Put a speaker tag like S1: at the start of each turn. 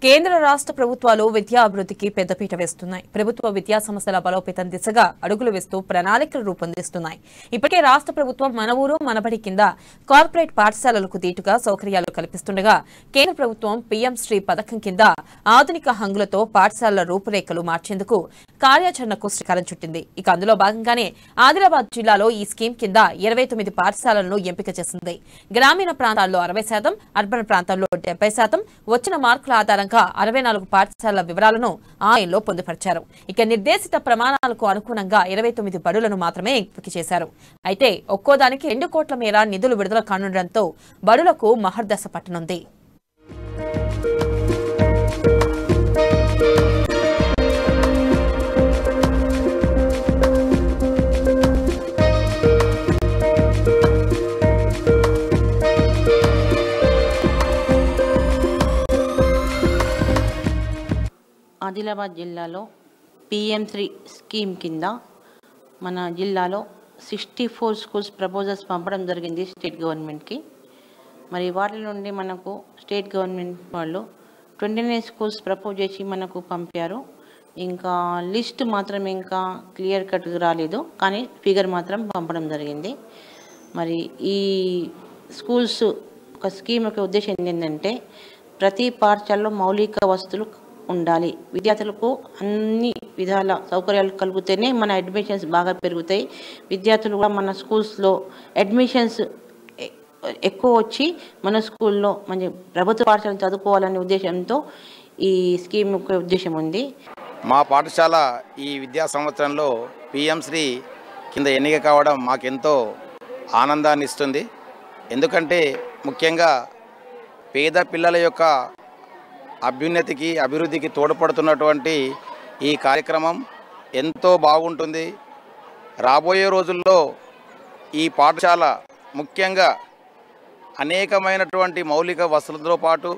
S1: కేంద్ర రాష్ట్ర ప్రభుత్వాలు విద్యా అభివృద్ధికి పెద్దపీట వేస్తున్నాయి. ప్రభుత్వ విద్యా సంస్థల బలోపేతం దిశగా అడుగులు వేస్తూ ప్రణాళికలు రూపొందిస్తున్నాయి. ఇప్పటికే రాష్ట్ర ప్రభుత్వం మన ఊరు మనబడి కింద కార్పొరేట్ పాఠశాలలకు దీటుగా సౌకర్యాలు కల్పిస్తుండగా కేంద్ర ప్రభుత్వం పీఎం శ్రీ పథకం కింద ఆధునిక హంగులతో పాఠశాలల రూపురేఖలు మార్చేందుకు కార్యాచరణకు శ్రీకారం చుట్టింది. ఇక అందులో భాగంగానే ఆదిలాబాద్ జిల్లాలో ఈ స్కీమ్ కింద 29 పాఠశాలలను ఎంపిక చేసింది. గ్రామీణ ప్రాంతాల్లో 60%, అర్బన్ ప్రాంతాల్లో 70%, వచ్చిన మార్కుల ఆధారంగా 64 పాఠశాలల వివరాలను ఆన్లైన్లో పొందుపరిచారు. ఇక నిర్దేశిత ప్రమాణాలకు అనుగుణంగా 29 బడులను మాత్రమే ఎంపిక చేశారు. అయితే ఒక్కోదానికి 2 కోట్ల మేర నిధులు విడుదల కానుండటంతో బడులకు మహర్దశ పట్టనుంది.
S2: ఆదిలాబాద్ జిల్లాలో PM3 స్కీమ్ కింద మన జిల్లాలో 64 స్కూల్స్ ప్రపోజల్స్ పంపడం జరిగింది స్టేట్ గవర్నమెంట్కి. మరి వాటి నుండి మనకు స్టేట్ గవర్నమెంట్ వాళ్ళు 29 స్కూల్స్ ప్రపోజ్ చేసి మనకు పంపారు. ఇంకా లిస్ట్ మాత్రం ఇంకా క్లియర్ కట్గా రాలేదు, కానీ ఫిగర్ మాత్రం పంపడం జరిగింది. మరి ఈ స్కూల్స్ ఒక స్కీమ్ యొక్క ఉద్దేశం ఏంటంటే ప్రతి పాఠశాలలో మౌలిక వసతులు ఉండాలి. విద్యార్థులకు అన్ని విధాల సౌకర్యాలు కలిగితేనే మన అడ్మిషన్స్ బాగా పెరుగుతాయి. విద్యార్థులు కూడా మన స్కూల్స్లో అడ్మిషన్స్ ఎక్కువ వచ్చి మన స్కూల్లో మంచి ప్రభుత్వ పాఠశాలను చదువుకోవాలనే ఉద్దేశంతో ఈ స్కీమ్ యొక్క ఉద్దేశం ఉంది.
S3: మా పాఠశాల ఈ విద్యా సంవత్సరంలో PM శ్రీ కింద ఎన్నిక కావడం మాకెంతో ఆనందాన్ని ఇస్తుంది. ఎందుకంటే ముఖ్యంగా పేద పిల్లల యొక్క అభ్యున్నతికి అభివృద్ధికి తోడ్పడుతున్నటువంటి ఈ కార్యక్రమం ఎంతో బాగుంటుంది. రాబోయే రోజుల్లో ఈ పాఠశాల ముఖ్యంగా అనేకమైనటువంటి మౌలిక వసతులతో పాటు